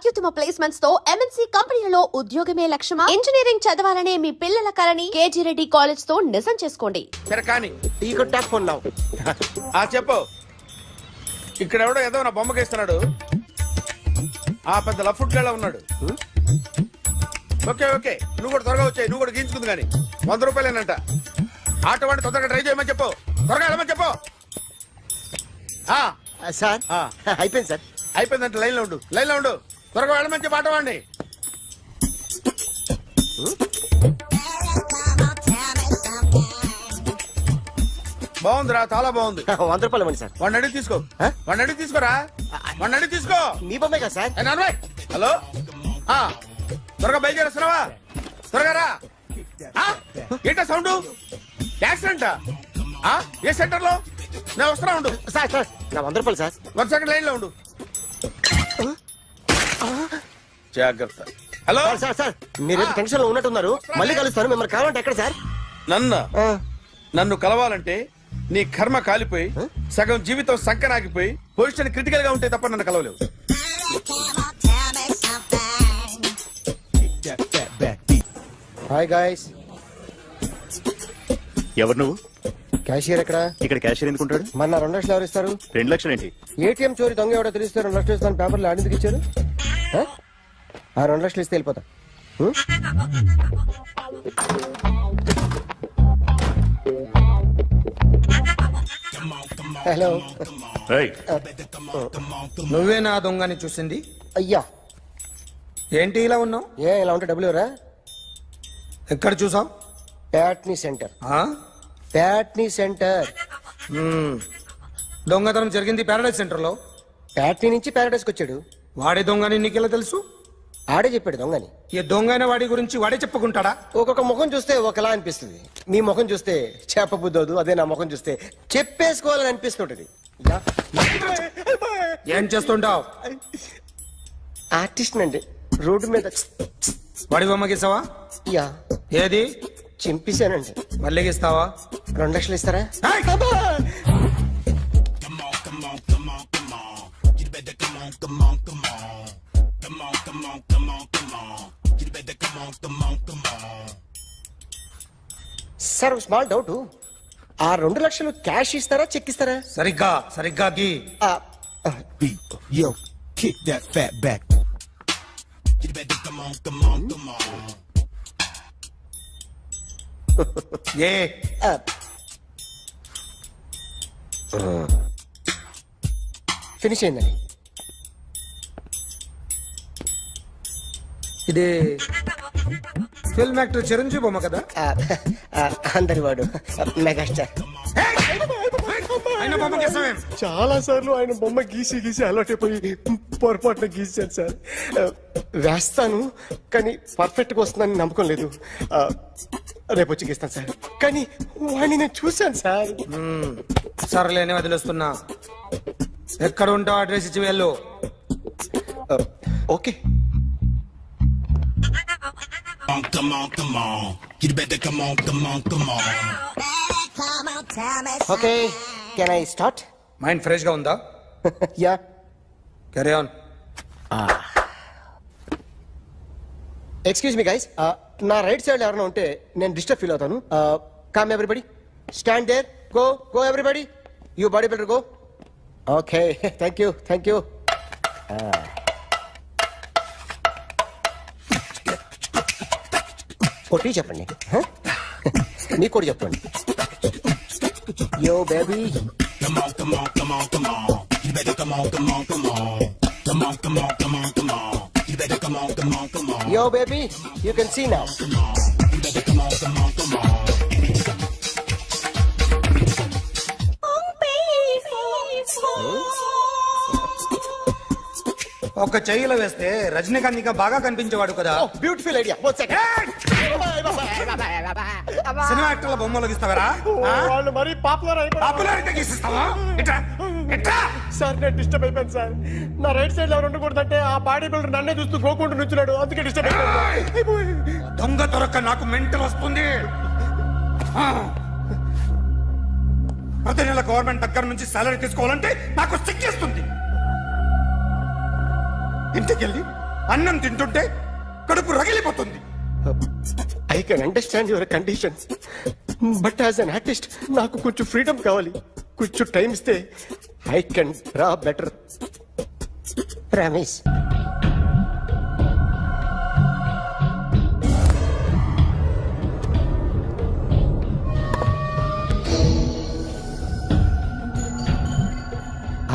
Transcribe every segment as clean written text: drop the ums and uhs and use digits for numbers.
అత్యుత్తమ ప్లేస్మెంట్స్ తో ఎంఎన్సీ కంపెనీలలో ఉద్యోగమే లక్ష్యమా? ఇంజనీరింగ్ చదవాలనే మీ పిల్లల కలని కేజీ రెడ్డి కాలేజ్ తో నిజం చేసుకోండి. సరే కానీ ఈ కొట్టా ఫోన్ నావు చెప్పు. ఇక్కడ ఎవడో ఏదో నా బొమ్మకి ఇస్తున్నాడు. ఆ పెద్ద లఫుట్ గళ్ళ ఉన్నాడు. ఓకే ఓకే, నువ్వు కూడా త్వరగా వచ్చాయి. నువ్వు కూడా గీంచుకుంది కానీ 100 రూపాయలేనంట. ఆటో వాడిని తొందరగా ట్రై చేయమని చెప్పు. త్వరగా వెళ్ళమని చెప్పు. సార్ అయిపోయింది సార్. అయిపోయిందంటే లైన్లో ఉండు, లైన్లో ఉండు. త్వరగా వెళ్ళమని చెప్పు ఆటో వాడిని. బాగుందిరా, చాలా బాగుంది. 100 రూపాయలు ఇవ్వండి సార్. వాడిని అడిగి తీసుకో. వాడిని అడిగి తీసుకోరా. వాడిని అడిగి తీసుకో. మీ బొమ్మే కదా సార్. హలో, త్వరగా బయలుదేరేస్తున్నావా? త్వరగా రా. ఏంటా సౌండ్? యాక్సిడెంట్? ఏ సెంటర్ లో? నేను వస్తున్నా ఉండు. సార్ సార్ నా 100 రూపాయలు సార్. 1 సెకండ్ లైన్ లో ఉండు. జాగ్రత్త. హలో సార్ సార్ సార్ మీరు టెన్షన్ లో ఉన్నట్టున్నారు. మళ్ళీ కలుస్తాను. మిమ్మల్ని కావాలంటే ఎక్కడ సార్? నన్ను కలవాలంటే నీ కర్మ కాలిపోయి సగం జీవితం సంకనాగిపోయి పొజిషన్ క్రిటికల్ గా ఉంటే తప్ప నన్ను కలవలేవు. Hi guys. ఎవరు నువ్వు? క్యాషియర్ ఎక్కడ? ఇక్కడ క్యాషియర్ ఎందుకుంటాడు? మన 2 లక్షలు ఎవరు ఇస్తారు? 2 లక్షలు ఏంటి? ఏటీఎం చోరీ దొంగ ఎవడో తెలిస్తే 2 లక్షలు ఇస్తాను పేపర్లు ఆడిందుకు ఇచ్చారు. ఆ 2 లక్షలు ఇస్తే వెళ్ళిపోతా. హలో. నువ్వే నా దొంగని చూసింది? అయ్యా ఏంటి ఇలా ఉన్నావు? ఇలా ఉంటే డబ్బులు ఎవరా? ఎక్కడ చూసావు? ప్యాట్నీ సెంటర్. ప్యాట్నీ సెంటర్. దొంగతనం జరిగింది ప్యారడైజ్ సెంటర్ లో. ప్యాట్నీ నుంచి ప్యారడైజ్కి వచ్చాడు. వాడే దొంగని నీకెలా తెలుసు? ఆడే చెప్పాడు దొంగని. ఈ దొంగైన వాడి గురించి వాడే చెప్పుకుంటాడా? ఒక్కొక్క ముఖం చూస్తే ఒకలా అనిపిస్తుంది. మీ ముఖం చూస్తే చెప్పబుద్దోదు. అదే నా ముఖం చూస్తే చెప్పేసుకోవాలని అనిపిస్తుంటది. ఏం చేస్తుంటావు? ఆర్టిస్ట్ అండి. రోడ్డు మీద వాడి బొమ్మ గీసావా? యా. ఏది? చింపేశానండి. మళ్ళీ గీస్తావా? 2 లక్షలు ఇస్తారా? Sir small doubt. ఆ 2 లక్షలు క్యాష్ ఇస్తారా చెక్ ఇస్తారా? సరిగ్గా సరిగ్గా గీ. Yo, kick that fat back. You better come on, come on, come on. A finish అయిందండి. ఇది ఫిల్మ్ యాక్టర్ చిరంజీవి బొమ్మ కదా? అందరి వాడు మెగాస్టార్. ఆయన బొమ్మ గీసావేం? చాలా సార్లు ఆయన బొమ్మ గీసి గీసి అలవాటైపోయి పొరపాటున గీసాను సార్. వేస్తాను కానీ పర్ఫెక్ట్ గా వస్తుందని నమ్మకం లేదు. రేపు వచ్చి గీస్తాను సార్. కానీ వాడిని నేను చూశాను సార్. సర్లేని వదిలేస్తున్నా. ఎక్కడ ఉంటావు అడ్రస్ ఇచ్చి వెళ్ళు. Okay. Come on, come on. You better come on, come on, come on. Okay can I start? Mind fresh గా ఉందా? Yeah. Carry on. Excuse me guys. నా రైట్ సైడ్ ఎవరైనా ఉంటే నేను డిస్టర్బ్ ఫీల్ అవుతాను. Come everybody, stand there, go go everybody, you body builder go. Okay thank you thank you. కొట్టి చెప్పండి. మీకు కూడా చెప్పండి. Yo baby. Come on, come on, come on, come on. You better come on, come on, come on. Come on, come on, come on, come on. You better come on, come on, come on. Yo baby, you can see now. You better come on, come on, come on. ఒక చెయ్యిలో వేస్తే రజనీకాంత్ ఇంకా బాగా కనిపించేవాడు కదా. Beautiful idea. Cinema యాక్టర్ల బొమ్మలు గీస్తావరా? వాళ్ళు మరీ popularity గీసిస్తావా? Sir నేను disturb అయిపోయాను సార్. నా రైట్ సైడ్ ఎవరు ఉండకూడదంటే ఆ బాడీ బిల్డర్ నన్నే చూస్తూ గోకుంటూ నుంచున్నాడు. అందుకే డిస్టర్బ్ అయిపోయాను. దొంగ దొరక్క నాకు మెంటల్ వస్తుంది. ప్రతి నెల గవర్నమెంట్ దగ్గర నుంచి సాలరీ తీసుకోవాలంటే నాకు సిగ్గేస్తుంది. ఇంటికెళ్ళి అన్నం తింటుంటే కడుపు రగిలిపోతుంది. I can understand your conditions, but as an artist నాకు కొంచెం ఫ్రీడమ్ కావాలి. కొంచెం టైం ఇస్తే I can draw better. Ramesh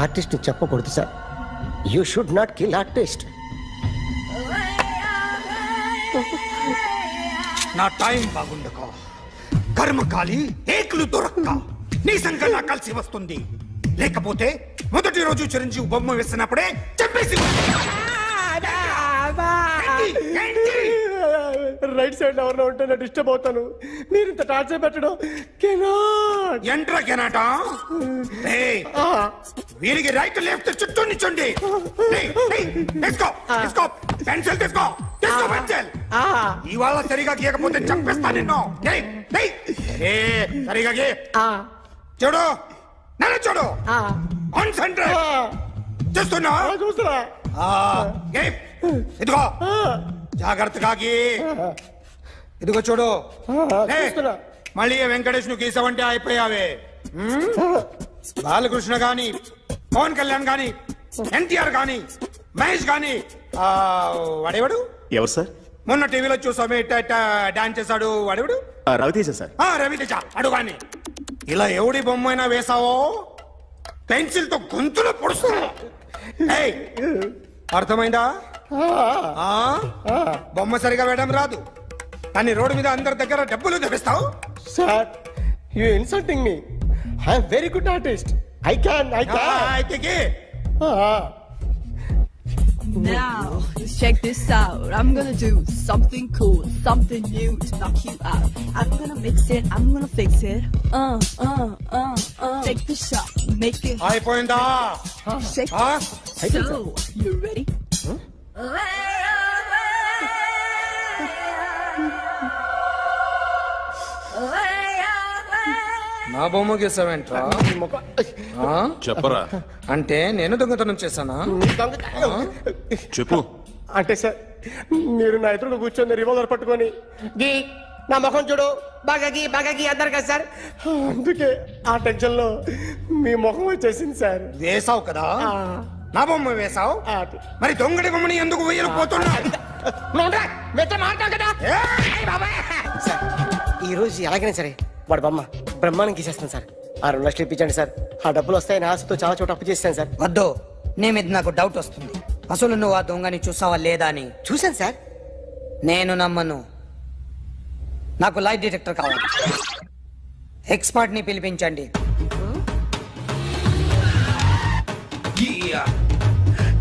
artist చెప్పకూడదు sir. You should not kill artist. నా టైం బాగుండక కర్మకాలి ఏకులు దొరక్క నీ సంకల్లా కలిసి వస్తుంది. లేకపోతే మొదటి రోజు చిరంజీవి బొమ్మ వేసినప్పుడే చెప్పేసి రైట్ సైడ్ ఎవరిలో ఉంటే నేను డిస్టర్బ్ అవుతాను. మీరు ఇంత టార్చర్ పెట్టడం కెనాట్. ఎంట్రా కెనాట వీరికి రైట్ లెఫ్ట్ చుట్టూ నిచ్చండి. తీసుకో పెన్సిల్ తీసుకో పెన్సిల్. ఇవాళ సరిగా గీయకపోతే చంపేస్తా నిన్ను. సరిగా గీ. చూడు నన్ను చూడు. కాన్సంట్రేట్ చేస్తున్నా. చూస్తున్నా. ఇదిగో జాగ్రత్తగా గీ. ఇదిగో చూడు. చూస్తున్నా. మళ్ళీ వెంకటేష్ ను గీసావంటే అయిపోయావే. బాలకృష్ణ గాని, పవన్ కళ్యాణ్ గాని, ఎన్టీఆర్ గాని, మహేష్ గాని, వాడేవాడు ఎవరు సార్? మొన్న టీవీలో చూసామే డాన్స్ చేశాడు వాడేవాడు? రవితేజ సార్. రవితేజ అడు గాని. ఇలా ఎవడి బొమ్మ అయినా వేసావో పెన్సిల్ తో గొంతులో పొడుస్తా. అర్థమైందా? బొమ్మ సరిగా వేయడం రాదు కానీ రోడ్డు మీద అందరి దగ్గర డబ్బులు తెప్పిస్తావు. Sir you insulting me. I'm very good artist. I can. అయితే Now, just check this out. I'm gonna do something cool, something new to knock you out. I'm gonna mix it, I'm gonna fix it. Take the shot, make it. అయిపోయిందా? Shake it. So, you ready? నా బొమ్మ గీసావేంట్రా? చెప్పరా. అంటే నేను దొంగతనం చేశానా? చెప్పు. అంటే సార్ మీరు నా ఎదురు కూర్చొని రివాల్వర్ పట్టుకొని గీ నా ముఖం చూడు బాగా గీ అన్నారు కదా సార్. అందుకే ఆ టెన్షన్ లో మీ ముఖం వచ్చేసింది సార్. వేసావు కదా, నా బొమ్మ వేసావు. మరి దొంగడి బొమ్మని ఎందుకు వేయలేకపోతున్నా? సార్ ఈ రోజు ఎలాగైనా సరే వాడు బొమ్మ బ్రహ్మాండం గీసేస్తాను సార్. 6 లక్షలు ఇప్పించండి సార్. ఆ డబ్బులు వస్తాయని ఆశతో చాలా చోట అప్పు చేస్తాను సార్. వద్దు, నీ మీద నాకు డౌట్ వస్తుంది. అసలు నువ్వు ఆ దొంగని చూసావా లేదా అని. చూశాను సార్. నేను నమ్మను. నాకు లైట్ డిటెక్టర్ కావాలి. ఎక్స్పర్ట్ ని పిలిపించండి. Yeah,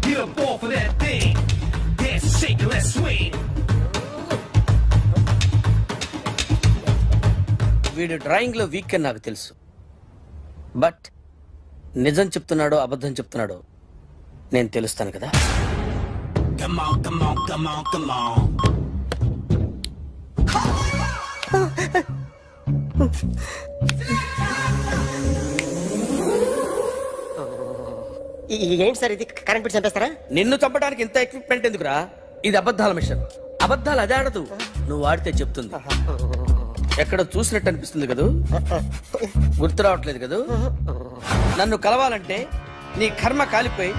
get up off of that thing. Dance, shake, let's swing. వీడు డ్రాయింగ్ లో వీక్ అని నాకు తెలుసు. బట్ నిజం చెప్తున్నాడో అబద్ధం చెప్తున్నాడో నేను తెలుస్తాను కదా. Come on, come on, come on, come on. ఏంటి సార్ ఇది? కరెంట్ బిల్ చంపేస్తారా? నిన్ను చంపడానికి ఇంత ఎక్విప్మెంట్ ఎందుకురా? ఇది అబద్ధాల మిషన్. అబద్ధాలు అదే ఆడదు, నువ్వు వాడితే చెప్తుంది. ఎక్కడ చూసినట్టు అనిపిస్తుంది కదూ? గుర్తు రావట్లేదు కదూ? నన్ను కలవాలంటే నీ కర్మ కాలిపోయి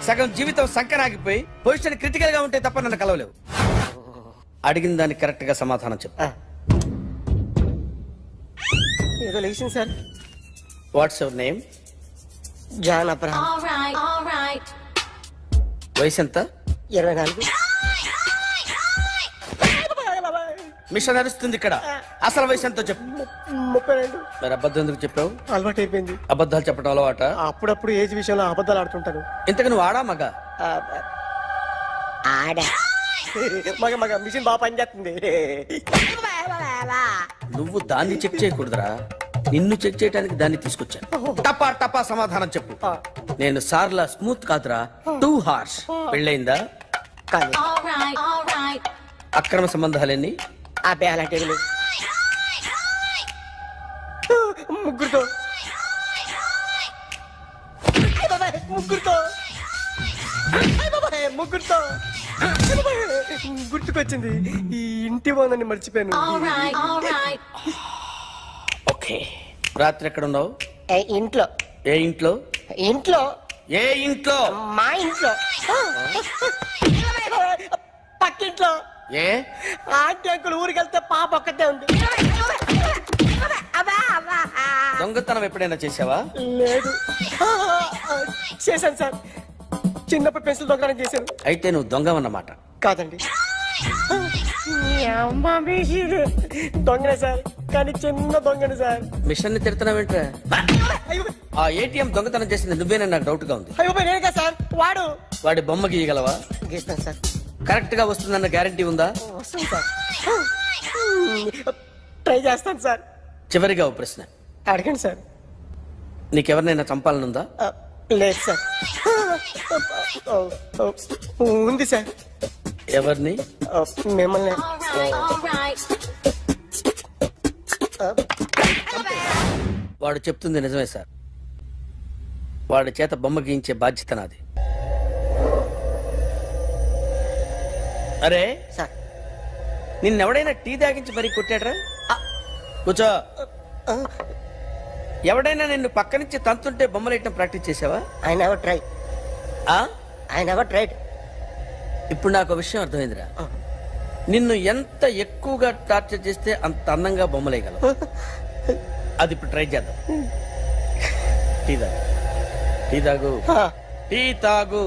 సగం జీవితం సంకనాగిపోయి పొజిషన్ క్రిటికల్ గా ఉంటే తప్ప నన్ను కలవలేవు. అడిగిన దానికి కరెక్ట్ గా సమాధానం చెప్పు. ఏదో లేచింది sir. What's your name? John Abraham. వయసు ఎంత? 24. మిషన్ నడుస్తుంది ఇక్కడ. అసలు వయసు ఎంతో చెప్పు. 32. మరి అబద్ధం ఎందుకు చెప్పావు? అలవాటు అయిపోయింది. అబద్ధాలు చెప్పడం అలవాట? అప్పుడప్పుడు ఏజ్ విషయంలో అబద్ధాలు ఆడుతుంటాను. ఇంతకు నువ్వు ఆడా మగ? ఆడా. మగ మిషన్ బాగా పనిచేస్తుంది. నువ్వు దాన్ని చెక్ చేయకూడదురా, నిన్ను చెక్ చేయడానికి దాన్ని తీసుకొచ్చాను. టపా టపా సమాధానం చెప్పు. నేను సార్లా స్మూత్ కాదురా, టూ హార్ష్. పెళ్ళయిందా? కానీ అక్రమ సంబంధాలన్నీ? అబ్బే అలాంటివి లేవు. ముగ్గురుతో ముగ్గురుతో గుర్తుకొచ్చింది, ఈ ఇంటి ఓనర్ని మర్చిపోయాను. ఓకే, రాత్రి ఎక్కడ ఉన్నావు? ఇంట్లో. ఏ ఇంట్లో? ఇంట్లో. ఏ ఇంట్లో? మా ఇంట్లో. పక్కింట్లో. ఏ ఆంటీ అంకుల్ ఊరికి వెళ్తే పాప ఒక్కతే ఉంది. దొంగతనం ఎప్పుడైనా చేసావా? లేదు. చేశాను సార్, చిన్నప్పుడు పెన్సిల్ దొంగతనం చేశాను. అయితే నువ్వు దొంగవన్నమాట. కాదండి, దొంగనే సార్, కానీ చిన్న దొంగని సార్. మిషన్ ని తిడుతున్నావేంట్రా? అయ్యో ఆ ఏటీఎం దొంగతనం చేసింది నువ్వేనని నాకు డౌట్ గా ఉంది. అయ్యో నేనే సార్. వాడు వాడి బొమ్మ గీయగలవా? గీస్తాను సార్. కరెక్ట్ గా వస్తుందన్న గ్యారంటీ ఉందా? వస్తాను సార్, ట్రై చేస్తాను సార్. చివరిగా ఓ ప్రశ్న అడగండి సార్. నీకెవరినైనా చంపాలనుందా? లేదు సార్. ఉంది సార్. ఎవరిని? మిమ్మల్ని. వాడు చెప్తుంది నిజమే సార్. వాడి చేత బొమ్మ గీయించే బాధ్యత నాది. అరే సార్, నిన్నెవడైనా టీ తాగించి మరీ కొట్టాడ్రా? కూర్చో. ఎవడైనా నిన్ను పక్క నుంచి తంతుంటే బొమ్మలేయటం ప్రాక్టీస్ చేసావా? I never try. I never tried. ఇప్పుడు నాకు విషయం అర్థమైందిరా. నిన్ను ఎంత ఎక్కువగా టార్చర్ చేస్తే అంత అందంగా బొమ్మలేయగలవు. అది ఇప్పుడు ట్రై చేద్దాం. టీ తాగు, టీ తాగు, టీ తాగు.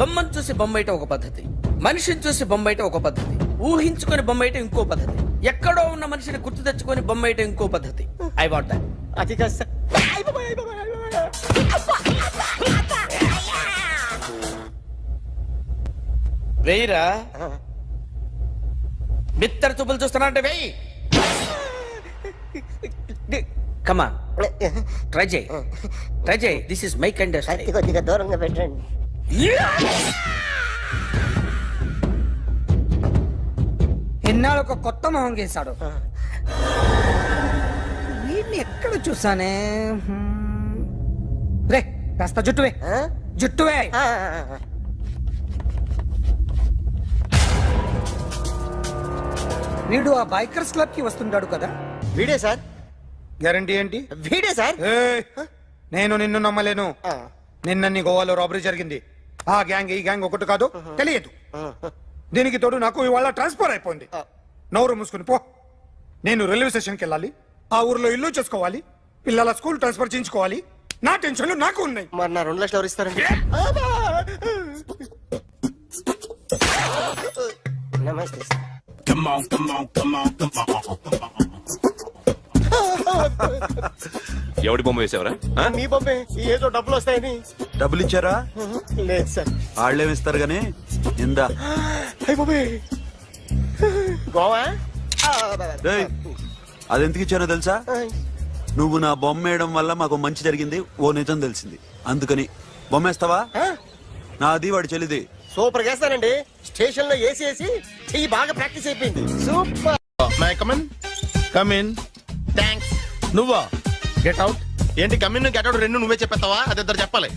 బొమ్మను చూసి బొమ్మేయటం ఒక పద్ధతి, మనిషిని చూసి బొమ్మేయటం ఒక పద్ధతి, ఊహించుకొని బొమ్మేయటం ఇంకో పద్ధతి, ఎక్కడో ఉన్న మనిషిని గుర్తు తెచ్చుకొని బొమ్మేయటం ఇంకో పద్ధతి. I want that. అది కాదు సార్. వెయ్యిరా. బిత్తర చూపులు చూస్తున్నా అంటే వెయ్యి. కమా, ట్రై చేయి, ట్రై చేయి. This is my kind of style. కొద్దిగా దూరంగా పెట్టండి. ఎన్నాళ్ళు ఒక కొత్త మొహం గీశాడు. వీడిని ఎక్కడ చూసానే? రే కాస్త జుట్టువే, జుట్టువే. వీడు ఆ బైకర్స్ క్లబ్ కి వస్తుంటాడు కదా? వీడే సార్. గ్యారంటీ ఏంటి? వీడే సార్. ఏయ్, నేను నిన్ను నమ్మలేను. నిన్న నీ గోవాలో రాబరీ జరిగింది. ఆ గ్యాంగ్ ఈ గ్యాంగ్ ఒకటి కాదు, తెలియదు. దీనికి తోడు నాకు ఇవాళ ట్రాన్స్ఫర్ అయిపోయింది. నోరు మూసుకుని పో. నేను రైల్వే స్టేషన్కి వెళ్ళాలి, ఆ ఊర్లో ఇల్లు చేసుకోవాలి, పిల్లల స్కూల్ ట్రాన్స్ఫర్ చేయించుకోవాలి. నా టెన్షన్లు నాకు ఉన్నాయి. మరి నా 2 లక్షలు ఎవరు ఇస్తారండి? నమస్తే sir. Come on, come on, come on, come on. ఎవడి బొమ్మ వేసావరా? మీ బొమ్మే, ఏదో డబ్బులు వస్తాయని. డబ్బులు ఇచ్చారా? లేదు సార్. వాళ్ళేమిస్తారు గానీ ఇందా. అయ్య బాబే, గోవా. డేయ్, అదెందుకు ఇచ్చానో తెలుసా? నువ్వు నా బొమ్మ వేయడం వల్ల మాకు మంచి జరిగింది, ఓ నిజం తెలిసింది. అందుకని బొమ్మేస్తావా? నాది వాడి చెల్లిది. సూపర్ చేస్తానండి. స్టేషన్ లో ఏసీ వేసి చెయ్యి బాగా ప్రాక్టీస్ అయిపోయింది. Super. My come on. Come in. Thanks. నువ్వా? Get out. ఏంటి కమిన్ గెట్ అవుట్ రెండు నువ్వే చెప్పేస్తావా? అది ఇద్దరు చెప్పాలి.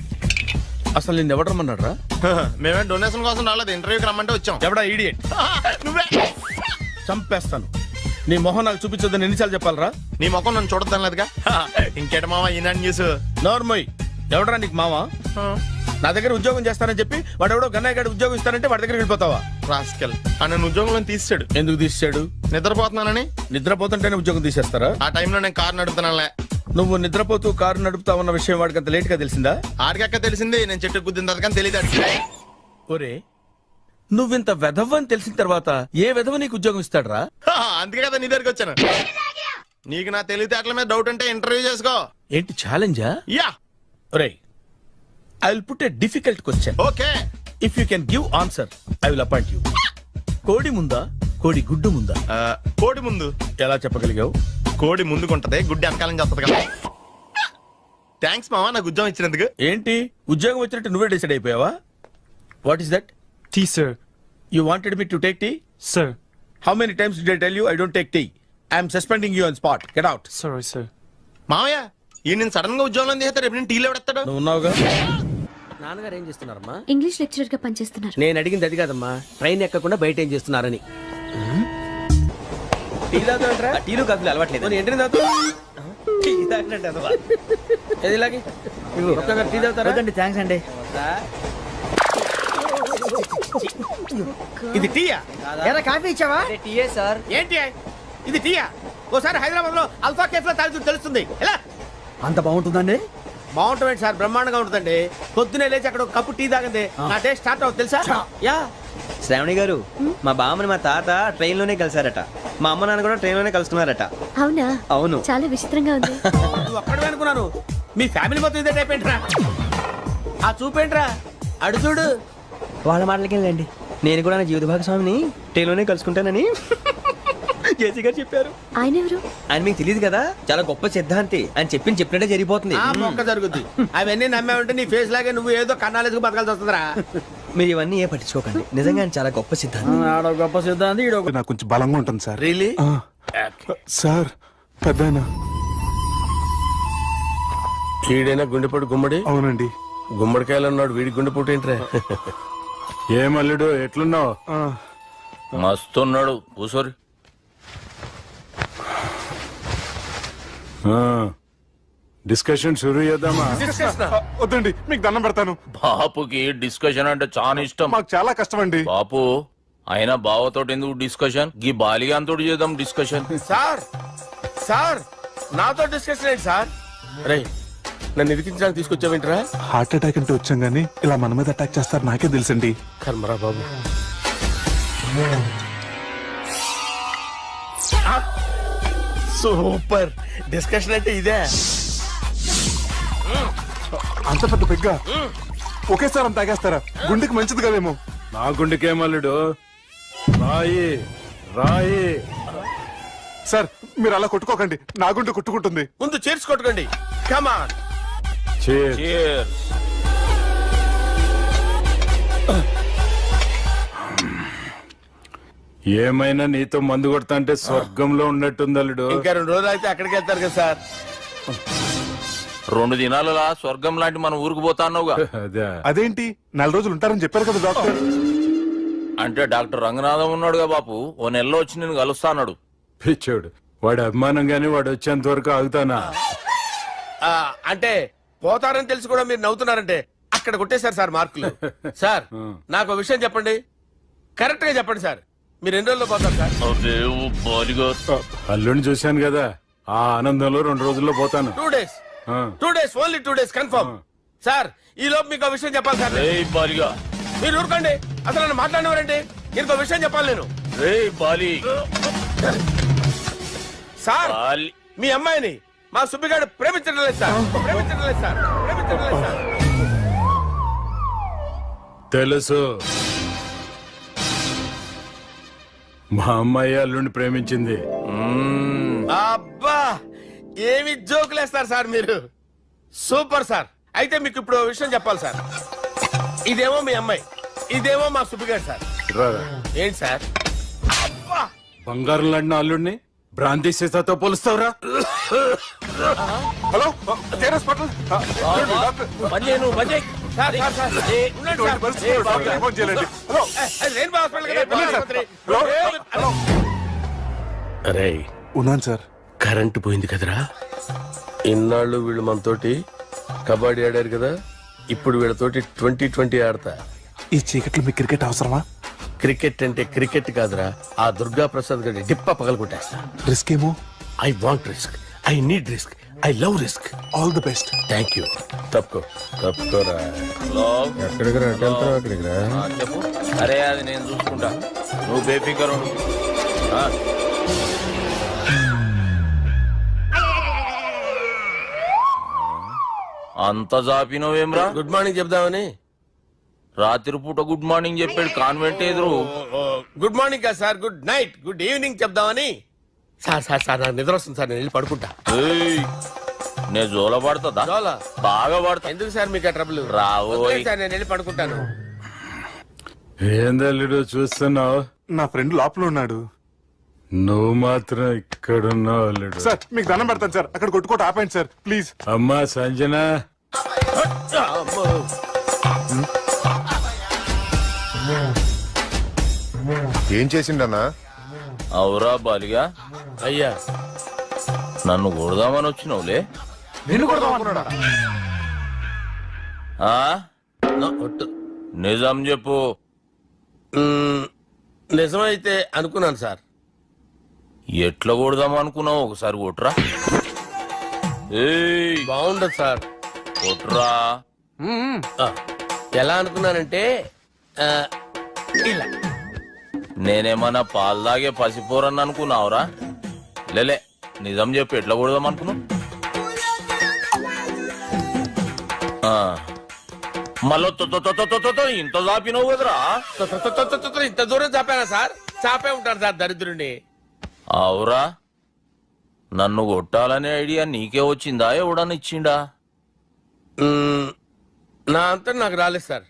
అసలు నిన్ను ఎవరు రమ్మన్నాడు రా? మేమే డొనేషన్ కోసం రాలేదు, ఇంటర్వ్యూకి రమ్మంటే వచ్చాం. ఎవడా ఈడియట్? నువ్వే. చంపేస్తాను. నీ మొహం నాకు చూపించొద్దని ఎన్నిసార్లు చెప్పాలరా? నీ ముఖం నన్ను చూడద్దాం లేదుగా. ఇంకేట మామ ఈనాడు న్యూస్. నోర్మోయ్, ఎవడరా నీకు మావా? నా దగ్గర ఉద్యోగం చేస్తానని చెప్పి వాడు ఎవడో గన్నయ్య గారి ఉద్యోగం ఇస్తానంటే వాడి దగ్గర వెళ్ళిపోతావా? రాస్కెల్. నన్ను ఉద్యోగంలో తీసాడు. ఎందుకు తీసాడు? నిద్రపోతున్నానని. నిద్రపోతుంటేనే ఉద్యోగం తీసేస్తారా? ఆ టైంలో నేను కారు నడుపుతున్నానులే. నువ్వు నిద్రపోతూ కారు నడుపుతా ఉన్న విషయం వాడికి అంత లేట్ గా తెలిసిందా? ఆడికక్క తెలిసింది, నేను చెట్టు గుద్దిన తర్వాత కానీ తెలియదు. ఒరే, నువ్వింత వెధవ్ అని తెలిసిన తర్వాత ఏ వెధవ నీకు ఉద్యోగం ఇస్తాడరా? అందుకే కదా నీ దగ్గరికి వచ్చాను. నీకు నా తెలివితేటల మీద డౌట్ అంటే ఇంటర్వ్యూ చేసుకో. ఏంటి ఛాలెంజా? యా. ఒరే, I will put a difficult question. Okay. If you can give answer I will appoint you. కోడి ముందా, కోడి గుడ్డు ముందా? కోడి ముందు. ఎలా చెప్పగలిగావు? కోడి ముందుకుంటది, గుడ్డి వెనకాలం చేస్తుంది కదా. థ్యాంక్స్ మామా నాకు ఉద్యోగం ఇచ్చినందుకు. ఏంటి ఉద్యోగం వచ్చినట్టు నువ్వే డిసైడ్ అయిపోయావా? What is that? Tea sir. You wanted me to take tea? Sir. How many times did I tell you I don't take tea? I am suspending you on spot. Get out. Sorry, sir. మామయ్య ఈ నేను sudden గా ఉద్యోగంలో తీస్తే రేపు నేను టీలో పెడతాడు. నువ్వు ఉన్నావుగా? నాన్నగారు ఏం చేస్తున్నారమ్మా? ఇంగ్లీష్ లెక్చరర్ గా పనిచేస్తున్నారు. నేను అడిగింది అది కాదమ్మా, ట్రైన్ ఎక్కకుండా బయట ఏం చేస్తున్నారని. టీ తాగుతాంట్రా? టీలు కాఫీలు అలవాట్లేదు. ఎంట్రీ తాగుతా ఏది ఇలాగే ఒక్కగారు టీ తాగుతారా? థ్యాంక్స్ అండి. ఇది టీయా? కాఫీ ఇచ్చావా? టీయే సార్. ఏంటి ఇది టీయా? ఓసారి హైదరాబాద్ లో అల్ఫా కేఫ్ లో తాగుతూ తెలుస్తుంది. ఎలా అంత బాగుంటుందండి? బాగుంటుంది సార్, బ్రహ్మాండంగా ఉంటుందండి. పొద్దునే లేచి అక్కడ ఒక కప్పు టీ తాగండి నా టేస్ట్ స్టార్ట్ అవుతుంది తెలుసా? యా. శ్రావణి గారు, మా బామ్మని మా తాత ట్రైన్ లోనే కలిసారట. మా అమ్మ నాన్న కూడా ట్రైన్ లోనే కలుస్తున్నారట. అవునా? అవును. చాలా విచిత్రంగా ఉంది. నువ్వు ఒక్కడే అనుకున్నాను, మీ ఫ్యామిలీ మొత్తం ఇదే టైప్ ఏంట్రా? ఆ చూపేంట్రా, అడు చూడు. వాళ్ళ మాటలకి వెళ్ళండి, నేను కూడా నా జీవిత భాగస్వామిని ట్రైన్ లోనే కలుసుకుంటానని జేసీ గారు చెప్పారు. ఆయన ఎవరు? ఆయన మీకు తెలియదు కదా, చాలా గొప్ప సిద్ధాంతి అని చెప్పినట్టే జరిగిపోతుంది. ఆ మొక్క జరుగుద్ది. అవన్నీ నమ్మే ఉంటే నీ ఫేస్ లాగే నువ్వు ఏదో కన్నాలేసుకు బతకాల్సి వస్తుందిరా. మీరు ఇవన్నీ ఏ పట్టించుకోకండి, నిజంగా ఆయన చాలా గొప్ప సిద్ధాంతి. ఆడో గొప్ప సిద్ధాంతి, ఈడో నాకు కొంచెం బలంగా ఉంటుంది సార్. రియలీ? సార్ పెద్దయినా. ఈడైనా గుండెపోటు గుమ్మడి? అవునండి. గుమ్మడికాయలు ఉన్నాడు, వీడి గుండెపోటు ఏంట్రా? ఏం అల్లుడు ఎట్లున్నావు? మస్తున్నాడు. కూసోరి. డిస్కషన్ షురూ చేద్దామా? వద్దండి, మీకు దండం పెడతాను. బాపుకి డిస్కషన్ అంటే చాలా ఇష్టం. మాకు చాలా కష్టం అండి. బాపు అయినా బావతోటి ఎందుకు డిస్కషన్? గీ బాలిగాంతోటి చేద్దాం డిస్కషన్. సార్ సార్ నాతో డిస్కషన్ ఏంటి సార్? రే నన్ను ఇరికించడానికి తీసుకొచ్చావేంట్రా? హార్ట్ అటాక్ అంటే వచ్చాం గానీ ఇలా మన మీద అటాక్ చేస్తారు నాకే తెలుసండి. కర్మరా బాబు. సూపర్ డిస్కషన్ అంటే ఇదే. అంత పెద్ద పెగ్గ ఒకేసారి అంత తాగేస్తారా? గుండెకి మంచిది కదేమో. నా గుండెకేం అల్లుడు, రాయి రాయి. సార్ మీరు అలా కొట్టుకోకండి, నా గుండె కొట్టుకుంటుంది. ముందు చేర్చి కొట్టుకోండి. కమాన్. Cheers. ఏమైనా నీతో మందు కొడతా అంటే స్వర్గంలో ఉన్నట్టుంది అల్లుడు. ఇంకా 2 రోజులు అయితే అక్కడికి వెళ్తారు కదా సార్. 2 దినాలలా స్వర్గం లాంటి మన ఊరికి పోతాన్నావుగా. అదేంటి 4 రోజులు ఉంటారని చెప్పారు కదా డాక్టర్. అంటే డాక్టర్ రంగనాథం ఉన్నాడుగా బాపు, ఓ నెలలో వచ్చి నేను కలుస్తా అన్నాడు. పిచ్చోడు, వాడి అభిమానంగానే వాడు వచ్చేంత వరకు ఆగుతానా? అంటే పోతారని తెలిసి కూడా మీరు నవ్వుతున్నారంటే అక్కడ కొట్టేశారు సార్ మార్కులు. సార్ నాకు ఒక విషయం చెప్పండి, కరెక్ట్ గా చెప్పండి సార్. మీరు ఎన్ని రోజుల్లో పోతారు సార్? అల్లుడిని చూశాను కదా, ఆ ఆనందంలో 2 రోజుల్లో పోతాను. 2 days. 2 days, only 2 days confirm. Sir ఈ లోపు మీకు ఒక విషయం చెప్పాలి సార్. మీరు ఊరుకోండి, అసలు నన్ను మాట్లాడినవారండి. ఇంకో విషయం చెప్పాలి నేను. సార్ మీ అమ్మాయిని మా సుబ్బిగాడు ప్రేమించడం లేదు సార్. ప్రేమించడం లేదు సార్. ప్రేమించడం లేదు సార్. తెలుసు, మా అమ్మాయి అల్లుడిని ప్రేమించింది. అబ్బా ఏమి జోకులేస్తారు సార్ మీరు. Super sir. అయితే మీకు ఇప్పుడు ఓ విషయం చెప్పాలి సార్. ఇదేమో మీ అమ్మాయి, ఇదేమో మా సుబ్బిగాడు సార్. రారా. ఏంటి సార్? అబ్బా బంగారం లాంటి నా అల్లుడిని భ్రాంతి సీతాతో పోలుస్తావురా? Hello hospital. Sir, sir, sir. ఉండండి సార్. ఫోన్ చేయాలండి. హలో రెయిన్బో హాస్పిటల్ కదా, రెయిన్బో ఆసుపత్రి. హలో. అరే ఉన్నాను సార్. కరెంటు పోయింది కదరా. ఇన్నాళ్ళు వీళ్ళు మనతోటి కబడ్డీ ఆడారు కదా, ఇప్పుడు వీళ్ళతోటి 2020 ఆడతా. ఈ చీకట్లో మీ క్రికెట్ అవసరమా? క్రికెట్ అంటే క్రికెట్ కాదురా, ఆ దుర్గా ప్రసాద్ గారి డిప్ప పగలగొట్టేస్తా. రిస్క్ ఏమో. I want risk, I need risk, I love risk. All the best. Thank you. తప్పుకోరా. ఎక్కడికి రా? అక్కడికి రా. చెప్పు. అరే అది నేను చూసుకుంటా, నువ్వు బేఫికర్ ఉండు. అంత జాపినవేమ్రా? గుడ్ మార్నింగ్ చెప్దామని. రాత్రి పూట గుడ్ మార్నింగ్ చెప్పాడు కాన్వెంట్ ఎదురు. గుడ్ మార్నింగ్ కాదు sir, good night, good evening చెప్దామని. సార్ సార్ సార్ నాకు నిద్ర వస్తుంది సార్, నేను వెళ్ళి పడుకుంటా. ఏయ్, నేను జోల పడుతుందా? జోల? బాగా పడతా. ఎందుకు సార్ మీకు ఆ ట్రబుల్? రావోయ్. సార్ నేను వెళ్ళి పడుకుంటాను. ఏందల్లుడు చూస్తున్నావు? నా ఫ్రెండ్ లోపల ఉన్నాడు, నువ్వు మాత్రం ఇక్కడున్నావు అల్లుడు. సార్ మీకు దండం పెడతాను సార్, అక్కడ కొట్టుకోట ఆపండి సార్ ప్లీజ్. అమ్మా సంజన. అమ్మో. ఏం చేసిండన్నా? అవురా బాలిగా, అయ్యా నన్ను కొడదామని వచ్చినావులే. ఆ? నిజం చెప్పు. నిజమైతే అనుకున్నాను సార్. ఎట్లా కొడదాం అనుకున్నావు? ఒకసారి కొట్రా. ఏయ్, బాగుండదు సార్. కొట్రా. ఎలా అనుకున్నానంటే ఇలా. నేనేమన్నా పాలు తాగే పసిపోరని అనుకున్నావురా? లేలే, నిజం చెప్పు, ఎట్లా కొడదాం అనుకున్నావు? మళ్ళీ ఇంత చాపినవు కదరా? ఇంత దూరం చాపానా సార్? చాపే ఉంటాను సార్ దరిద్రుడిని. అవురా, నన్ను కొట్టాలనే ఐడియా నీకే వచ్చిందా? ఎవడన్నా ఇచ్చిండా? నా అంతా నాకు రాలేదు సార్.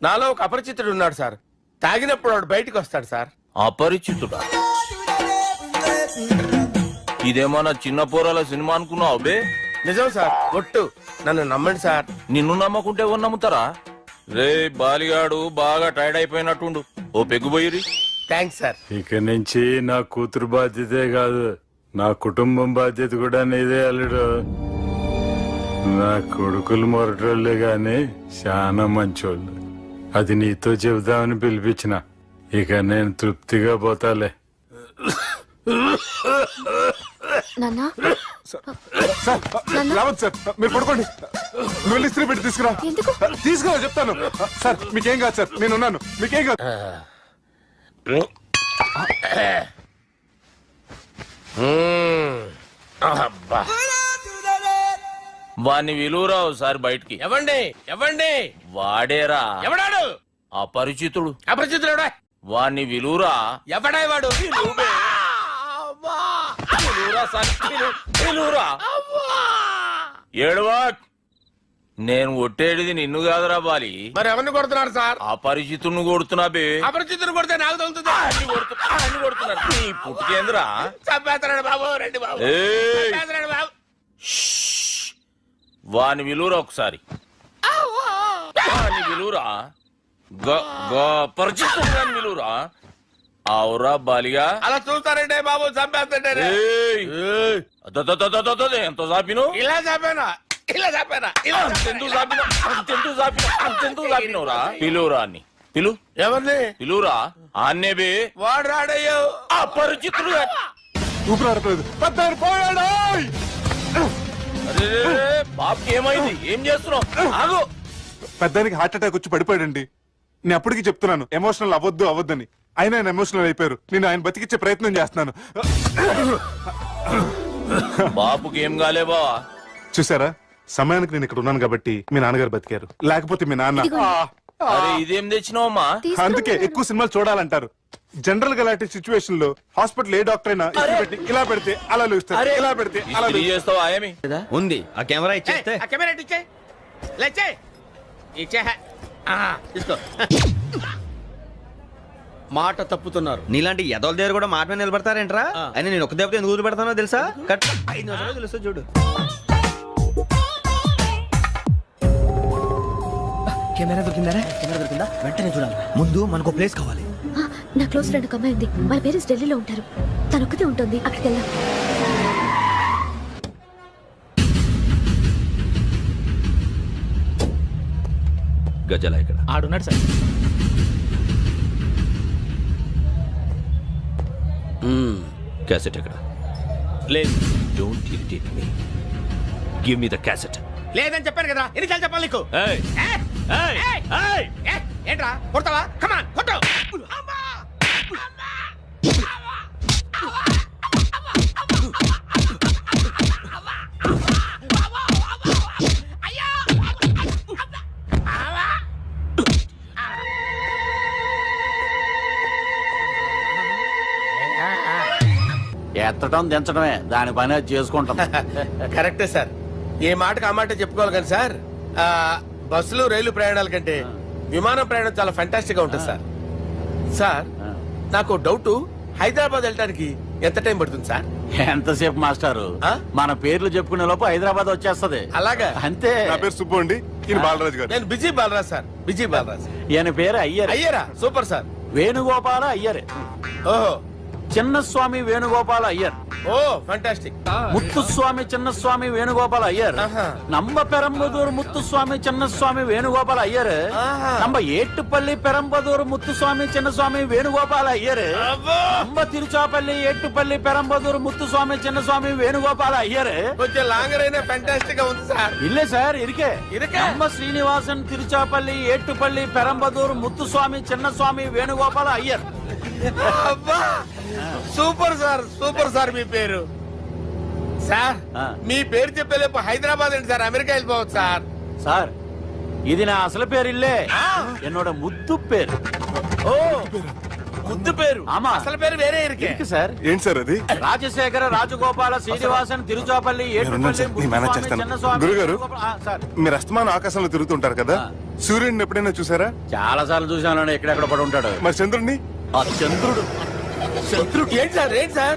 నాలో ఒక అపరిచితుడు ఉన్నాడు సార్. తాగినప్పుడు వాడు బయటికి వస్తాడు సార్. అపరిచితుడా? ఇదేమన్నా చిన్న పోరాల సినిమా అనుకున్నావు బే? నిజం సార్, ఒట్టు. నన్ను నమ్మండి సార్. నిన్ను నమ్మకుంటే ఎవరు నమ్ముతారా? రే బాలిగాడు బాగా టైర్డ్ అయిపోయినట్టుండు, ఓ పెగ్గుబోయిరి. Thanks sir. ఇక నుంచి నా కూతురు బాధ్యతే కాదు, నా కుటుంబం బాధ్యత కూడా నీదే అల్లుడు. నా కొడుకులు మొరటోళ్ళే గాని చాలా మంచోళ్ళు. అది నీతో చెబుదామని పిలిపించిన. ఇక నేను తృప్తిగా పోతాలే. నాన్నా రావద్దు సార్, మీరు పడుకోండి. నువ్వు వెళ్ళి ఇస్త్రీ పెట్టి తీసుకురా. ఎందుకు? తీసుకురా చెప్తాను. సార్ మీకేం కాదు సార్, నేను ఉన్నాను, మీకేం కాదు. అబ్బా. వాణ్ణి విలువరా ఒకసారి బయటికి. ఎవండి వాడేరా, ఎవడాడు? అపరిచితుడు. అపరిచితుడు ఎవడా? వాణ్ణి విలువరా. ఎవడా వాడు? ఏడవా. నేను కొట్టేడిది నిన్ను కాదురా బాలి. మరి ఎవరిని కొడుతున్నారు సార్? అపరిచితుడిని కొడుతున్నా బే. అపరిచితుడు కొడితే నాకు తగులుతుంది. అన్ని కొడుతున్నారు. నీ పుట్టుకేంద్రా? చంపేస్తున్నాడు బాబు, రండి బాబు. ఏయ్, చంపేస్తున్నాడు బాబు. వాని విలువరా ఒకసారి. వాని విలువరా. పరిచితుడు విలువరా. అవురా బాలిగా. అలా చూస్తారంటే బాబు, చంపేస్తుంటే. ఎంత చాపిను? ఇలా చంపానా? ఇలా చంపానా? ఇలా అంతెందుకు చాపినవురా? పిలువురా అని. పిలు. ఎవరిని పిలువురా. ఆన్నే బే. వాడు రాడయ్యో. అపరిచితుడు. ఊపిరాడట్లేదు. పెద్దాయన పోయాడు. అరే బాబుకి ఏమైంది? ఏం చేస్తున్నావు? ఆగు. పెద్దానికి హార్ట్ అటాక్ వచ్చి పడిపోయాడండి. నేను అప్పటికి చెప్తున్నాను ఎమోషనల్ అవ్వద్దని. ఆయన ఎమోషనల్ అయిపోయారు. నేను ఆయన బతికిచ్చే ప్రయత్నం చేస్తున్నాను. బాబుకి ఏం కాలే బావా? చూసారా, సమయానికి నేను ఇక్కడ ఉన్నాను కాబట్టి మీ నాన్నగారు బతికారు. లేకపోతే మీ నాన్న. అరే ఇదేం తెచ్చినావమ్మా? అందుకే ఎక్కువ సినిమాలు చూడాలంటారు. జనరల్ గా అలాంటి సిచ్యువేషన్ లో హాస్పిటల్ ఏ డాక్టర్ అయినా ఇస్త్రీ పెట్టి ఇలా పెడితే అలా లూస్తారు, ఇలా పెడితే అలా చేస్తావా? ఏమి ఉంది ఆ కెమెరా ఇచ్చేస్తే. ఆ కెమెరా ఇచ్చే. లేచే. ఇచ్చే. తీసుకో. మాట తప్పుతున్నారు. నీలాంటి ఎదల దగ్గర కూడా మాట మీద నిలబడతారేంట్రా? అయినా నేను ఒక దెబ్బతో ఎందుకు పెడతానో తెలుసా? కట్ 5 నిమిషాలు తెలుసా చూడు. కెమెరా దొరికిందా? వెంటనే చూడాలి. ముందు మనకు ప్లేస్ కావాలి. నా క్లోజ్ ఫ్రెండ్ ఒక అమ్మాయి ఉంది. వాళ్ళ పేరెంట్స్ ఢిల్లీలో ఉంటారు. తను ఒక్కతే ఉంటుంది. అక్కడికి వెళ్దాం. గజల ఇక్కడ ఆడున్నాడు సార్. క్యాసెట్ ఎక్కడ? లేదు. Don't irritate me. Give me the cassette. లేదని చెప్పాను కదా, ఎన్నిసార్లు చెప్పాలి నీకు? ఏయ్ ఏయ్ ఏయ్, ఏంట్రా కొడతావా? కమాన్ కొట్టు. ఎత్తడం దించడమే దాని పని అది చేసుకుంటాం. కరెక్టే సార్. ఏ మాటకు ఆ మాట చెప్పుకోవాలి కానీ సార్, బస్సులు రైలు ప్రయాణాల కంటే విమానం ప్రయాణం చాలా ఫెంటాస్టిక్ గా ఉంటుంది సార్. సార్ నాకు డౌట్, హైదరాబాద్ వెళ్ళడానికి ఎంత టైం పడుతుంది సార్? ఎంతసేపు మాస్టారు, మన పేర్లు చెప్పుకునే లోపు హైదరాబాద్ వచ్చేస్తది. అలాగా? అంతే. నా పేరు సుబ్బు అండి. ఈయన బాలరాజు గారు. నేను busy Balaraj sir, busy Balaraj. ఈయన పేరు అయ్యర్, అయ్యారా? Super sir. వేణుగోపాల అయ్యర్, ఓహో, చిన్నస్వామి వేణుగోపాల అయ్యర్, ఓ ఫంటాస్టిక్. ముత్తుస్వామి చిన్నస్వామి వేణుగోపాల అయ్యర్, ఆహా. నంబ పెరంబదూరు ముత్తుస్వామి చిన్నస్వామి వేణుగోపాల అయ్యర్, ఆహా. నంబ ఏట్టుపల్లి పెరంబదూరు ముత్తుస్వామి చిన్నస్వామి వేణుగోపాల అయ్యర్, అబ్బో, నంబ తిరుచాపల్లి ఏట్టుపల్లి పెరంబదూరు ముత్తుస్వామి చిన్నస్వామి వేణుగోపాల అయ్యర్. కొంచెం లాంగర్ అయినా ఫంటాస్టిక్ గా ఉంది సార్. ఇల్లే సార్ ఇరికే ఇరికే? నంబ శ్రీనివాసన్ తిరుచాపల్లి ఏట్టుపల్లి పెరంబదూరు ముత్తుస్వామి చిన్నస్వామి వేణుగోపాల అయ్యర్. అబ్బా, సూపర్ సార్, సూపర్ సార్. మీ పేరు సార్, ఆ. మీ పేరు చెప్పేలేపు హైదరాబాద్ ఏంటి సార్, అమెరికా వెళ్ళిపోవచ్చు సార్. సార్ ఇది నా అసలు పేరు ఇల్లే, என்னோட ముద్దు పేరు. ఓ, ముద్దు పేరు. ఆమా. అసలు పేరు వేరే ఇరికే. ఇరికి సార్ ఏంటి సార్ అది? రాజశేఖర రాజగోపాల శ్రీనివాసన్ తిరుచాపల్లి నేనున్నాను సార్, నేను మేనేజ్ చేస్తాను. గురుగారు, మీరు అస్తమానం ఆకాశంలో తిరుగుతుంటారు కదా, సూర్యుడిని ఎప్పుడైనా చూసారా? చాలా సార్లు చూసాను, ఎక్కడెక్కడ పడి ఉంటాడు. మరి చంద్రుడిని? ఆ చంద్రుడు, చంద్రుడు ఏంటి సార్, ఏంటి సార్,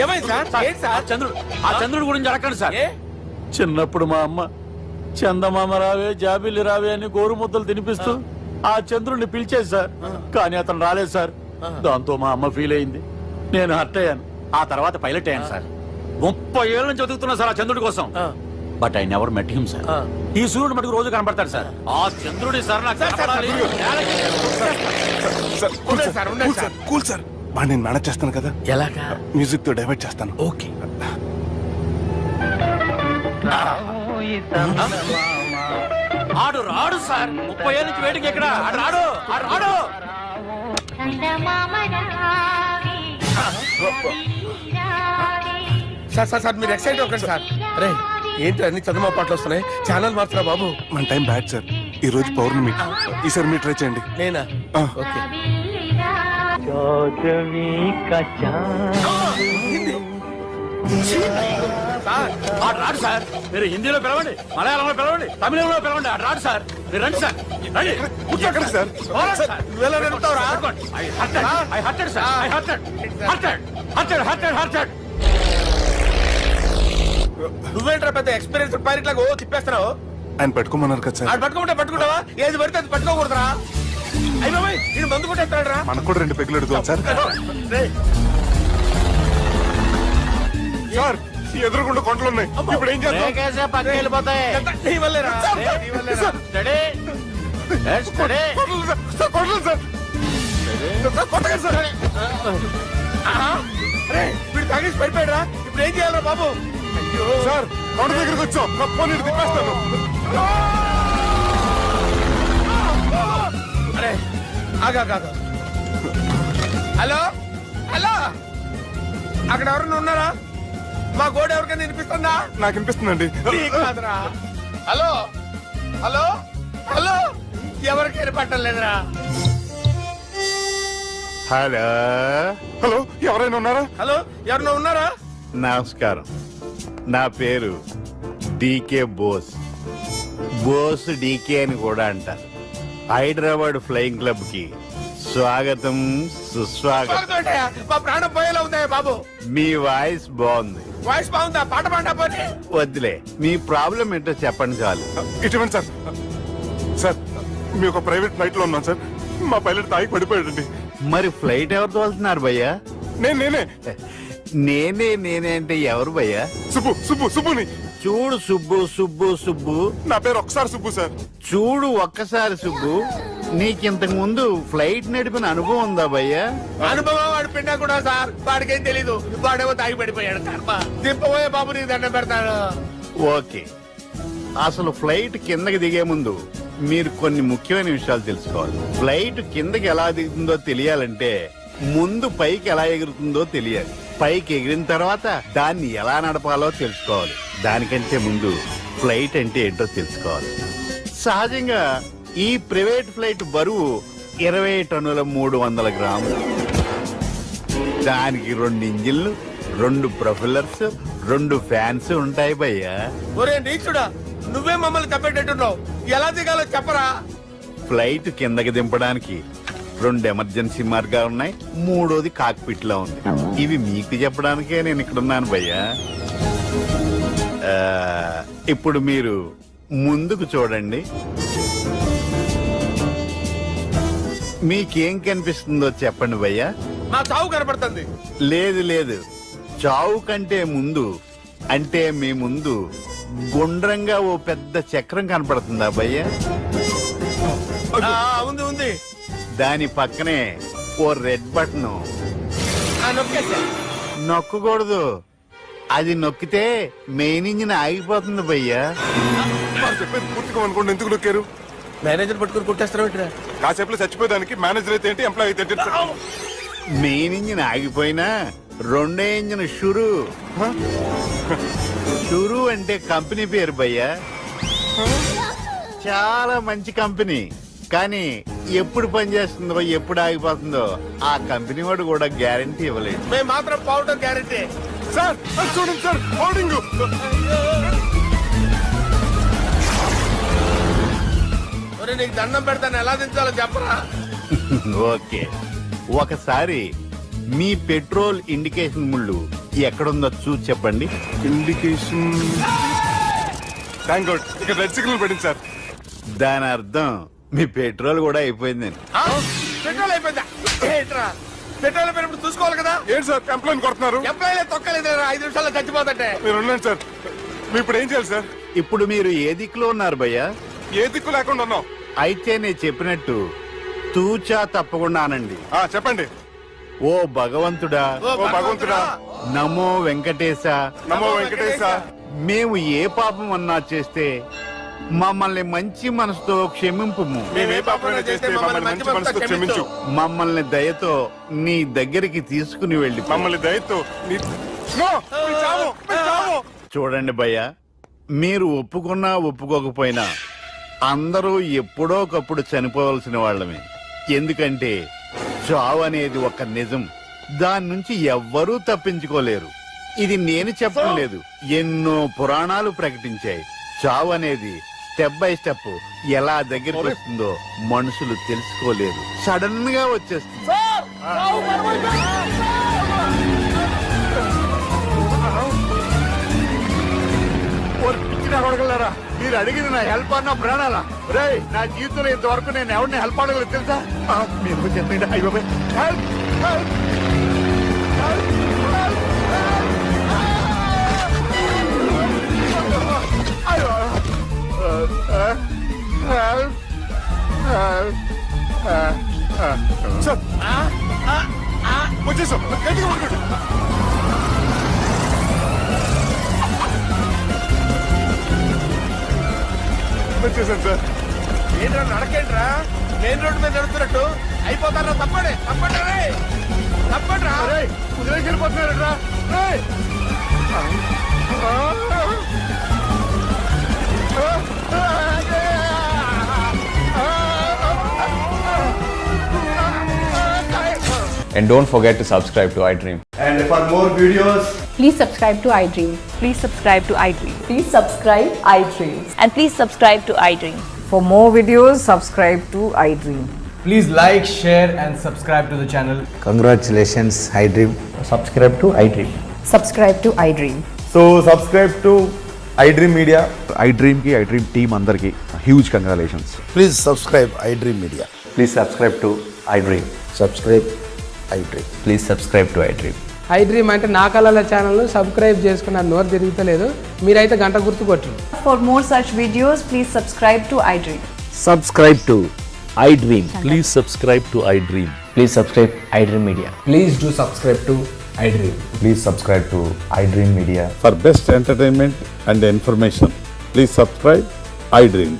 ఏమైంది సార్, ఏంటి సార్? చంద్రుడు, ఆ చంద్రుడు గురించి అడగండి సార్. ఏ? చిన్నప్పుడు మా అమ్మ చందమామ రావే జాబిల్లి రావే అని గోరు ముద్దలు తినిపిస్తూ ఆ చంద్రుడిని పిలిచేది సార్, కానీ అతను రాలేదు సార్. దాంతో మా అమ్మ ఫీల్ అయింది, నేను హర్ట్ అయ్యాను. ఆ తర్వాత పైలట్ అయ్యాను సార్. 30 ఏళ్ళ నుంచి చదువుతున్నా సార్ ఆ చంద్రుడి కోసం. But I never met him sir. ఈ సూర్యుడు మటుకు రోజు కనబడతాడు సార్. ఆ చంద్రుడి సార్ నాకు కనపడాలి. Sir, cool sir, cool sir, cool sir. వాడిని నేను మేనేజ్ చేస్తాను కదా, ఎలాగా? మ్యూజిక్ తో డైవర్ట్ చేస్తాను. ఓకే. ఆడు రాడు సార్, 30 ఏళ్ళ నుంచి వేడికి ఎక్కడ ఆడు రాడు, ఆడు రాడు. సార్ సార్ సార్, మీరు ఎక్సైట్ అవ్వకండి సార్. రే, ఏంటి అన్ని చదువు పాటలు వస్తున్నాయి, ఛానల్ మార్చరా బాబు. మన టైం బ్యాడ్ సార్, ఈ రోజు పౌర్ణమి. ఈసారి మీరు ట్రై చేయండి. నేనా? ఆ. ఓకే. సార్, ఆడు రాడు సార్. మీరు హిందీలో పిలవండి, మలయాళంలో పిలవండి, తమిళంలో పిలవండి, ఆడు రాడు సార్. మీరు రండి సార్, రండి. ఎక్కడికి సార్? పోరాడు సార్. నువ్వెలా వెళ్తావురా? I hurted, sir. I hurted. నువ్వేంట్రా పెద్ద ఎక్స్పీరియన్స్ పైలట్ లాగా ఓ తిప్పేస్తున్నావు? ఆయన పెట్టుకోమన్నారు కదా సార్. ఆడు పట్టుకుంటే పట్టుకుంటావా? ఏది పడితే అది పట్టుకోకూడదురా. అయ్యి బాబాయ్, నేను మందు కొట్టేస్తాడు రా. మనకు కూడా 2 పెగ్గులు ఎడుగుతాం సార్. సార్, ఈ ఎదురుగుండా కొండలు ఉన్నాయి, ఇప్పుడు ఏం చేద్దాం? బ్రేకేసే పక్కకి వెళ్ళిపోతాయి. నీ వల్లేరా? నీ వల్లేరా? Steady. Yes, steady. Kondalu sir, sir, Kondalu sir. Sir, కొట్టకండి సార్. ఆహా. రే, వీడు తాగేసి పడిపోయాడు రా. ఇప్పుడు ఏం చేయాలరా బాబు? అయ్యో సార్, కొండ దగ్గరికి వచ్చాం, నా ఫోన్ ఇటు తిప్పేస్తాను. అరే, ఆగా. హలో హలో, అక్కడ ఎవరన్నా ఉన్నారా? మా గోడ ఎవరికైనా వినిపిస్తుందా? నాకు అనిపిస్తుందండి. నీకు కాదురా. హలో హలో హలో, ఎవరికి వినపట్టలేదురా. హలో హలో, ఎవరైనా ఉన్నారా? హలో, ఎవరన్నా ఉన్నారా? నమస్కారం, నా పేరు డీకే బోస్. బోస్ డీకే అని కూడా అంటారు. హైదరాబాద్ ఫ్లయింగ్ క్లబ్ కి స్వాగతం, సుస్వాగతం. స్వాగతం. మా ప్రాణం పోయేలా ఉందా బాబు? మీ వాయిస్ బాగుంది. వాయిస్ బాగుందా? పాట పాడా పోనీ. వద్దులే, మీ ప్రాబ్లం ఏంటో చెప్పండి చాలు. ఇటువంటి సార్, సార్, మీ ఒక ప్రైవేట్ ఫ్లైట్ లో ఉన్నాం సార్. మా పైలట్ తాగి పడిపోయాడండి. మరి ఫ్లైట్ ఎవరితో వెళ్తున్నారు భయ్యా? నేనే నేనే అంటే ఎవరు భయ్యా? సుబ్బుని. చూడు సుబ్బు, నా పేరు ఒకసారి సుబ్బు సార్. చూడు ఒక్కసారి సుబ్బు, నీకింతకు ముందు ఫ్లైట్ నడిపిన అనుభవం ఉందా భయ్యా? అనుభవం వాడు పిండా కూడా సార్, వాడికేం తెలీదు. వాడేమో తాగి పడిపోయాడు. కర్మ. దింపబోయే బాబు నీకు దండం పెడతాడు. ఓకే, అసలు ఫ్లైట్ కిందకి దిగే ముందు మీరు కొన్ని ముఖ్యమైన విషయాలు తెలుసుకోవాలి. ఫ్లైట్ కిందకి ఎలా దిగుతుందో తెలియాలంటే ముందు పైకి ఎలా ఎగురుతుందో తెలియాలి. పైకి ఎగిరిన తర్వాత దాన్ని ఎలా నడపాలో తెలుసుకోవాలి. దానికంటే ముందు ఫ్లైట్ అంటే ఏంటో తెలుసుకోవాలి. సహజంగా ఈ ప్రైవేట్ ఫ్లైట్ బరువు 20 టన్నుల 300 గ్రాములు. దానికి 2 ఇంజిన్లు, 2 ప్రొఫెల్లర్స్, 2 ఫ్యాన్స్ ఉంటాయి భయ్యా. ఒరే నీచుడా, నువ్వే మమ్మల్ని తప్పేటట్టున్నావు. ఎలా దిగాలో చెప్పరా? ఫ్లైట్ కిందకి దింపడానికి 2 ఎమర్జెన్సీ మార్గాలు ఉన్నాయి, 3వది కాక్పిట్ లో ఉంది. ఇవి మీకు చెప్పడానికే నేను ఇక్కడ ఉన్నాను భయ్యా. ఇప్పుడు మీరు ముందుకు చూడండి. మీకేం కనిపిస్తుందో చెప్పండి భయ్యా. నా చావు కనపడుతుంది. లేదు లేదు, చావు కంటే ముందు అంటే మీ ముందు గుండ్రంగా ఓ పెద్ద చక్రం కనపడుతుందా భయ్యా? ఉంది ఉంది. దాని పక్కనే ఓ రెడ్ బటన్. నొక్కేసా. నొక్కకూడదు, అది నొక్కితే మెయిన్ ఇంజిన్ ఆగిపోతుంది భయ్యా. చెప్పేది పూర్తిగా అనుకోండి, ఎందుకు నొక్కారు? మేనేజర్ పట్టుకుని కొట్టేస్తారా? కాసేపులో చచ్చిపోయేదానికి మేనేజర్ అయితే ఏంటి, ఎంప్లాయ్ అయితే ఏంటి? మెయిన్ ఇంజిన్ ఆగిపోయినా రెండో ఇంజిన్ షురు. షురు అంటే కంపెనీ పేరు భయ్యా. చాలా మంచి కంపెనీ, కానీ ఎప్పుడు పనిచేస్తుందో ఎప్పుడు ఆగిపోతుందో ఆ కంపెనీ వాడు కూడా గ్యారంటీ ఇవ్వలేదు. మేము మాత్రం పౌడర్ గ్యారెంటీ. సార్ అది చూడండి సార్, హోర్డింగ్. నీకు దండం పెడతాను, ఎలా దించాలో చెప్పరా? ఓకే, ఒకసారి మీ పెట్రోల్ ఇండికేషన్ ముళ్ళు ఎక్కడుందో చూసి చెప్పండి. ఇండికేషన్. థ్యాంక్ గాడ్, ఇక్కడ రెడ్ సిగ్నల్ పడింది సార్. దాని అర్థం మీ పెట్రోల్ కూడా అయిపోయిందని. పెట్రోల్ అయిపోయిందా? ఏంట్రా పెట్రోల్ అయిపోయినప్పుడు చూసుకోవాలి కదా. ఏంటి సార్ ఎంప్లాయ్ కొడుతున్నారు? ఎంప్లాయీ తొక్కలేదు, 5 నిమిషాల్లో చచ్చిపోతుంటే. మీరు ఉండండి సార్, మీరు ఇప్పుడు ఏం చేయాలి సార్? ఇప్పుడు మీరు ఏ దిక్కులో ఉన్నారు భయ్యా? ఏ దిక్కు లేకుండా ఉన్నాం. అయితే నేను చెప్పినట్టు తూచా తప్పకుండా అనండి. చెప్పండి. ఓ భగవంతుడా, ఓ భగవంతుడా, నమో వెంకటేశ, నమో వెంకటేశ. మేము ఏ పాపం అన్నా చేస్తే మమ్మల్ని మంచి మనసుతో క్షమింపు. మేము ఏ పాపమైనా చేస్తే మమ్మల్ని మంచి మనసుతో క్షమించు. మమ్మల్ని దయతో నీ దగ్గరికి తీసుకుని వెళ్ళి మమ్మల్ని దయతో చూడండి భయ్యా, మీరు ఒప్పుకున్నా ఒప్పుకోకపోయినా అందరూ ఎప్పుడో ఒకప్పుడు చనిపోవలసిన వాళ్ళమే. ఎందుకంటే చావు అనేది ఒక నిజం, దాని నుంచి ఎవ్వరూ తప్పించుకోలేరు. ఇది నేను చెప్పడం లేదు, ఎన్నో పురాణాలు ప్రకటించాయి. చావు అనేది స్టెప్ బై స్టెప్ ఎలా దగ్గరికి వస్తుందో మనుషులు తెలుసుకోలేరు, సడన్ గా వచ్చేస్తుంది. మీరు అడిగింది నా హెల్ప్ అన్న ప్రాణాలా? రే, నా జీవితంలో ఇంతవరకు నేను ఎవరిని హెల్ప్ అడగలేదు తెలుసా? మీరు చెప్పండి. అయ్యో హెల్ప్ హెల్ప్ వచ్చేసాం, గట్టిగా పట్టుకోండి. వచ్చేసాను సార్. ఏంట్రా నడకేంట్రా? మెయిన్ రోడ్డు మీద నడుస్తున్నట్టు అయిపోతారా? తప్పండి తప్పండి తప్పండి. కుదిరేకి వెళ్ళిపోతున్నారా? And don't forget to subscribe to iDream. And for more videos, Please subscribe to iDream. Please subscribe to iDream. Please subscribe iDream. And please subscribe to iDream. For more videos, subscribe to iDream. Please like, share, and subscribe to the channel. congratulations, iDream. Subscribe to iDream. Subscribe to iDream. So subscribe to iDream Media. iDream ki iDream team andarki huge congratulations. Please subscribe iDream Media. Please subscribe to iDream. Subscribe iDream. Please subscribe to iDream. iDream అంటే నా కళల ఛానల్ను subscribe చేసుకున్న నోరు తిరుగుతలేదు, మీరైతే గంట గుర్తు కొట్టండి. For more such videos, please subscribe to iDream. Subscribe to iDream. Please subscribe to iDream. Please subscribe iDream Media. Please do subscribe to iDream. Please subscribe to iDream Media. For best entertainment and information, please subscribe iDream.